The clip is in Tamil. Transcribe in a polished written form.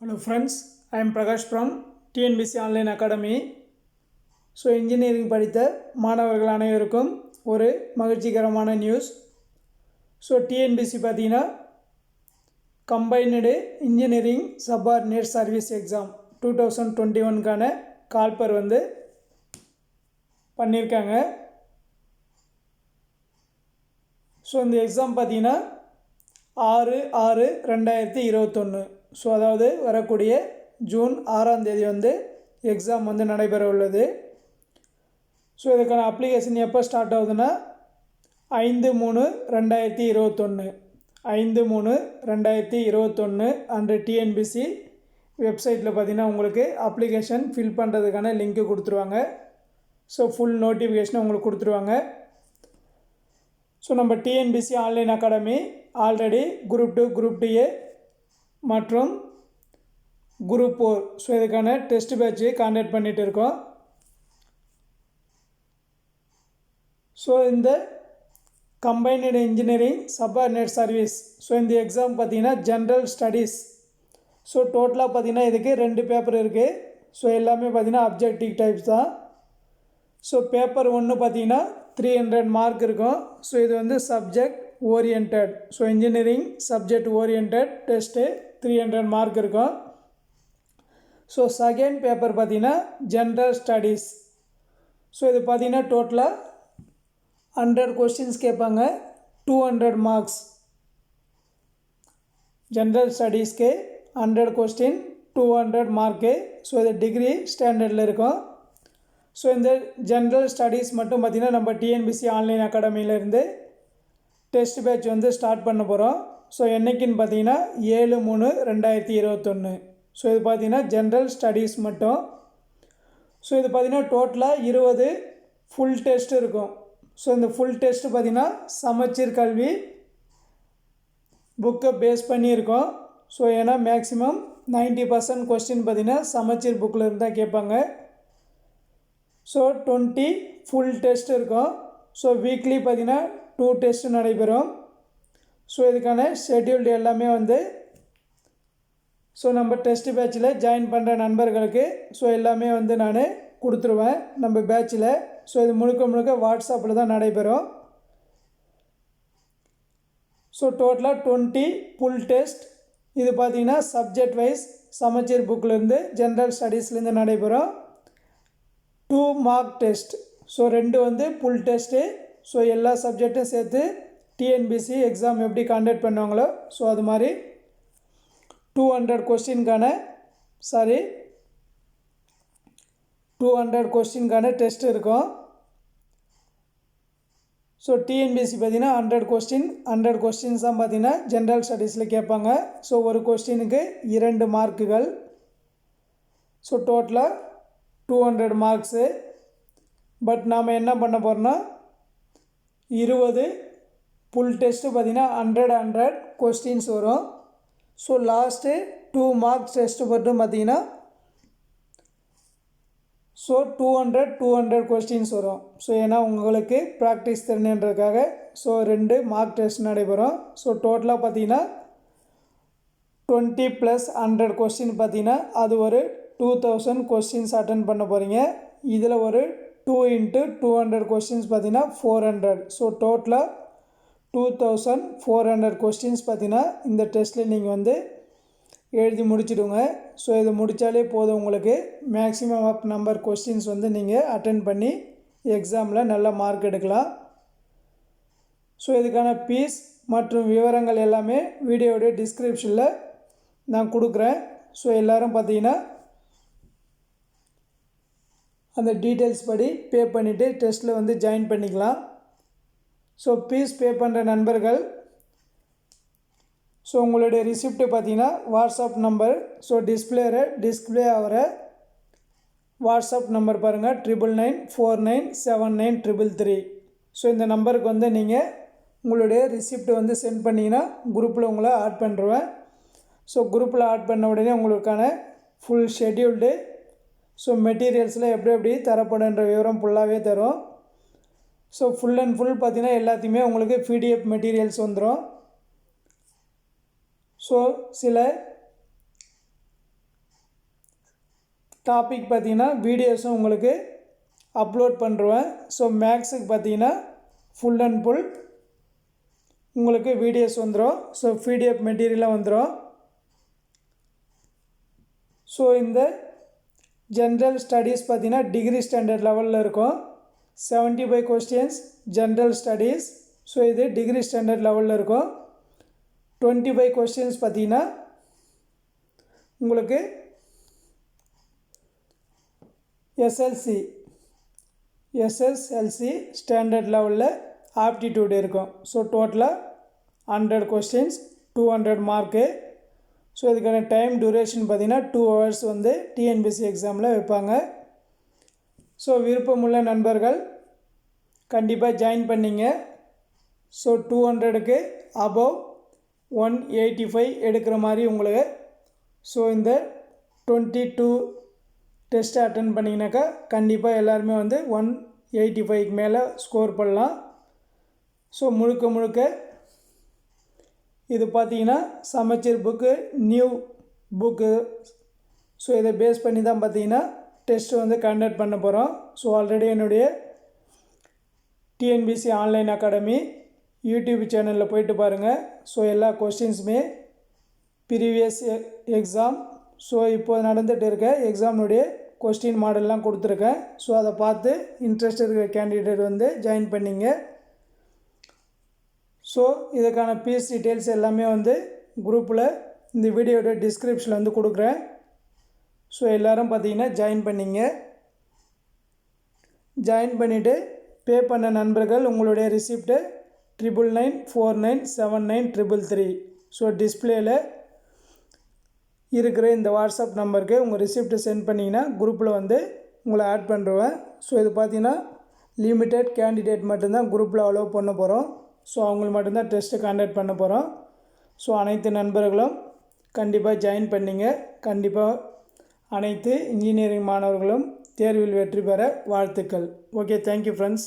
Hello friends, I am Prakash from TNBC Online Academy. So engineering படித்த மாணவர்கள் அனைவருக்கும் ஒரு மகிழ்ச்சிகரமான நியூஸ். ஸோ டிஎன்பிசி பார்த்தீங்கன்னா combined engineering subordinate service exam 2021க்கான கால்பர் பண்ணியிருக்காங்க. ஸோ இந்த எக்ஸாம் பார்த்தீங்கன்னா 6/6/2021, ஸோ அதாவது வரக்கூடிய ஜூன் 6ஆம் தேதி எக்ஸாம் நடைபெற உள்ளது. ஸோ இதுக்கான அப்ளிகேஷன் எப்போ ஸ்டார்ட் ஆகுதுன்னா 5/3/2021 5/3/2021 அன்று டிஎன்பிசி வெப்சைட்டில் பார்த்தீங்கன்னா உங்களுக்கு அப்ளிகேஷன் ஃபில் பண்ணுறதுக்கான லிங்க்கு கொடுத்துருவாங்க. ஸோ ஃபுல் நோட்டிஃபிகேஷனை உங்களுக்கு கொடுத்துருவாங்க. ஸோ நம்ம TNPSC online academy already group 2 group 2A மற்றும் குரூப் 4 ஸோ இதுக்கான டெஸ்ட் பேட்ச் காண்டக்ட் பண்ணிகிட்டு இருக்கோம். ஸோ இந்த combined engineering subordinate service, so இந்த எக்ஸாம் பார்த்தீங்கன்னா ஜென்ரல் ஸ்டடீஸ். ஸோ டோட்டலாக பார்த்தீங்கன்னா இதுக்கு 2 பேப்பர் இருக்குது. ஸோ எல்லாமே பார்த்தீங்கன்னா அப்ஜெக்டிவ் டைப்ஸ் தான். ஸோ பேப்பர் 1 பார்த்தீங்கன்னா 300 மார்க் இருக்கும். ஸோ இது subject oriented, so engineering subject oriented test 300 mark இருக்கும். ஸோ செகண்ட் பேப்பர் பார்த்தீங்கன்னா ஜென்ரல் ஸ்டடீஸ். ஸோ இது பார்த்தீங்கன்னா டோட்டலாக 100 கொஸ்டின்ஸ் கேட்பாங்க, 200 மார்க்ஸ். ஜென்ரல் ஸ்டடீஸ்க்கு 100 கொஸ்டின் 200 மார்க்கு. ஸோ இது டிகிரி ஸ்டாண்டர்டில் இருக்கும். ஸோ இந்த ஜென்ரல் ஸ்டடீஸ் மட்டும் பார்த்திங்கன்னா நம்ம டிஎன்பிசி ஆன்லைன் அகாடமியிலேருந்து டெஸ்ட் பேட்ச் ஸ்டார்ட் பண்ண போகிறோம். ஸோ என்றைக்குன்னு பார்த்தீங்கன்னா 7/3/2021. ஸோ இது பார்த்திங்கன்னா ஜென்ரல் ஸ்டடீஸ் மட்டும். ஸோ இது பார்த்திங்கன்னா டோட்டலாக 20 ஃபுல் டெஸ்ட் இருக்கும். ஸோ இந்த ஃபுல் டெஸ்ட்டு பார்த்திங்கன்னா சமச்சீர் கல்வி புக்கை பேஸ் பண்ணியிருக்கோம். ஸோ ஏன்னா மேக்ஸிமம் 90% கொஸ்டின் பார்த்திங்கன்னா சமச்சீர் புக்கில் இருந்தால் கேட்பாங்க. ஸோ 20 ஃபுல் டெஸ்ட் இருக்கும். ஸோ வீக்லி பார்த்திங்கன்னா 2 டெஸ்ட் நடைபெறும். ஸோ இதுக்கான ஷெட்யூல்டு எல்லாமே ஸோ நம்ம டெஸ்ட் பேட்சில் ஜாயின் பண்ணுற நண்பர்களுக்கு ஸோ எல்லாமே நான் கொடுத்துருவேன் நம்ம பேட்சில். ஸோ இது முழுக்க வாட்ஸ்அப்பில் தான் நடைபெறும். ஸோ டோட்டலாக 20 ஃபுல் டெஸ்ட். இது பார்த்திங்கன்னா சப்ஜெக்ட் வைஸ் சமச்சீர் புக்கிலேருந்து ஜென்ரல் ஸ்டடீஸ்லேருந்து நடைபெறும். 2 mark test. So 2 full test. So எல்லா சப்ஜெக்டும் சேர்த்து டிஎன்பிசி எக்ஸாம் எப்படி காண்டக்ட் பண்ணுவாங்களோ ஸோ அது மாதிரி 200 கொஸ்டின்கான டெஸ்ட் இருக்கும். ஸோ டிஎன்பிசி பார்த்திங்கன்னா 100 கொஸ்டின்ஸ் தான் பார்த்திங்கன்னா ஜென்ரல் ஸ்டடீஸில் கேட்பாங்க. ஸோ ஒரு கொஸ்டினுக்கு 2 மார்க்குகள். ஸோ டோட்டலாக 200 மார்க்ஸு. பட் நாம் என்ன பண்ண போகிறோன்னா 20 ஃபுல் டெஸ்ட்டு பார்த்திங்கன்னா 100 கொஸ்டின்ஸ் வரும். ஸோ லாஸ்ட்டு 2 மார்க்ஸ் டெஸ்ட்டு மட்டும் பார்த்திங்கன்னா ஸோ 200 கொஸ்டின்ஸ் வரும். ஸோ ஏன்னா உங்களுக்கு ப்ராக்டிஸ் தெரியணுன்றதுக்காக ஸோ 2 மார்க் டெஸ்ட் நடைபெறும். ஸோ டோட்டலாக பார்த்திங்கன்னா 20 + 100 கொஸ்டின் பார்த்திங்கன்னா அது ஒரு 2000 கொஸ்டின்ஸ் அட்டன் பண்ண போகிறீங்க. இதில் ஒரு 2 × 200 கொஸ்டின்ஸ் பார்த்திங்கன்னா 400. ஸோ டோட்டலாக 2400 கொஸ்டின்ஸ் பார்த்திங்கன்னா இந்த டெஸ்ட்டில் நீங்கள் எழுதி முடிச்சிடுங்க. ஸோ இது முடித்தாலே போதும், உங்களுக்கு மேக்ஸிமம் ஆஃப் நம்பர் கொஸ்டின்ஸ் நீங்கள் அட்டன் பண்ணி எக்ஸாமில் நல்ல மார்க் எடுக்கலாம். ஸோ இதுக்கான ஃபீஸ் மற்றும் விவரங்கள் எல்லாமே வீடியோடைய டிஸ்கிரிப்ஷனில் நான் கொடுக்குறேன். ஸோ எல்லோரும் பார்த்திங்கன்னா அந்த டீட்டெயில்ஸ் படி பே பண்ணிவிட்டு டெஸ்ட்டில் ஜாயின் பண்ணிக்கலாம். ஸோ ஃபீஸ் பே பண்ணுற நண்பர்கள் ஸோ உங்களுடைய ரிசிப்ட்டு பார்த்திங்கன்னா வாட்ஸ்அப் நம்பர் ஸோ டிஸ்பிளே ஆகிற வாட்ஸ்அப் நம்பர் பாருங்கள் 9994979333. ஸோ இந்த நம்பருக்கு நீங்கள் உங்களுடைய ரிசிப்ட்டு சென்ட் பண்ணிங்கன்னா குரூப்பில் உங்களை ஆட் பண்ணுறேன். ஸோ குரூப்பில் ஆட் பண்ண உடனே உங்களுக்கான ஃபுல் ஷெட்யூல்டு ஸோ மெட்டீரியல்ஸில் எப்படி தரப்படுன்ற விவரம் ஃபுல்லாகவே தரும். ஸோ ஃபுல் அண்ட் ஃபுல் பார்த்திங்கன்னா எல்லாத்தையுமே உங்களுக்கு பிடிஎஃப் மெட்டீரியல்ஸ் வந்துடும். ஸோ சில டாபிக் பார்த்தீங்கன்னா வீடியோஸும் உங்களுக்கு அப்லோட் பண்ணுறேன். ஸோ மேக்ஸுக்கு பார்த்தீங்கன்னா ஃபுல் அண்ட் ஃபுல் உங்களுக்கு வீடியோஸ் வந்துடும். ஸோ பிடிஎஃப் மெட்டீரியலாக வந்துடும். ஸோ இந்த ஜென்ரல் ஸ்டடீஸ் பார்த்தீங்கன்னா டிகிரி ஸ்டாண்டர்ட் லெவலில் இருக்கும். 75 கொஸ்டின்ஸ் ஜென்ரல் ஸ்டடீஸ். ஸோ இது டிகிரி ஸ்டாண்டர்ட் லெவலில் இருக்கும். 25 கொஸ்டின்ஸ் பார்த்தீங்கன்னா உங்களுக்கு எஸ்எஸ்எல்சி ஸ்டாண்டர்ட் லெவலில் ஆப்டிடியூட் இருக்கும். ஸோ டோட்டலாக 100 கொஸ்டின்ஸ் 200 மார்க்கு. ஸோ இதுக்கான டைம் டியூரேஷன் பார்த்திங்கன்னா 2 hours வந்து டிஎன்பிஎஸ்சி எக்ஸாமில் வைப்பாங்க. ஸோ விருப்பமுள்ள நண்பர்கள் கண்டிப்பாக ஜாயின் பண்ணிங்க. ஸோ 200க்கு அபவ் 185 எடுக்கிற மாதிரி உங்களுக்கு. ஸோ இந்த 22 டெஸ்ட்டை அட்டன் பண்ணிங்கனாக்கா கண்டிப்பாக எல்லாருமே வந்து 185க்கு மேலே ஸ்கோர் பண்ணலாம். ஸோ முழுக்க இது பார்த்தீங்கன்னா சமச்சீர் புக்கு, நியூ புக்கு. ஸோ இதை பேஸ் பண்ணி தான் பார்த்தீங்கன்னா டெஸ்ட் வந்து கண்டக்ட் பண்ண போகிறோம். ஸோ ஆல்ரெடி என்னுடைய டிஎன்பிஎஸ்சி ஆன்லைன் அகாடமி யூடியூப் சேனலில் போயிட்டு பாருங்கள். ஸோ எல்லா கொஸ்டின்ஸுமே ப்ரீவியஸ் எக்ஸாம், ஸோ இப்போது நடந்துகிட்டு இருக்க எக்ஸாமுடைய கொஸ்டின் மாடல்லாம் கொடுத்துருக்கேன். ஸோ அதை பார்த்து இன்ட்ரெஸ்ட் இருக்கிற கேண்டிடேட் வந்து ஜாயின் பண்ணிங்க. ஸோ இதுக்கான ஃபீஸ் டீட்டெயில்ஸ் எல்லாமே வந்து குரூப்பில் இந்த வீடியோட டிஸ்கிரிப்ஷனில் வந்து கொடுக்குறேன். ஸோ எல்லோரும் பார்த்தீங்கன்னா ஜாயின் பண்ணிங்க. ஜாயின் பண்ணிவிட்டு பே பண்ண நண்பர்கள் உங்களுடைய ரிசிப்ட்டு 9994979333 ஸோ டிஸ்பிளேயில் இருக்கிற இந்த வாட்ஸ்அப் நம்பருக்கு உங்கள் ரிசிப்ட்டு சென்ட் பண்ணிங்கன்னா குரூப்பில் வந்து உங்களை ஆட் பண்ணுறேன். ஸோ இது பார்த்தீங்கன்னா லிமிட்டட் கேண்டிடேட் மட்டும்தான் குரூப்பில் அலோவ் பண்ண போகிறோம். ஸோ அவங்களுக்கு மட்டும்தான் டெஸ்ட்டு கண்டக்ட் பண்ண போகிறோம். ஸோ அனைத்து நண்பர்களும் கண்டிப்பாக ஜாயின் பண்ணிங்க. கண்டிப்பாக அனைத்து இன்ஜினியரிங் மாணவர்களும் தேர்வில் வெற்றி பெற வாழ்த்துக்கள். Okay, thank you friends.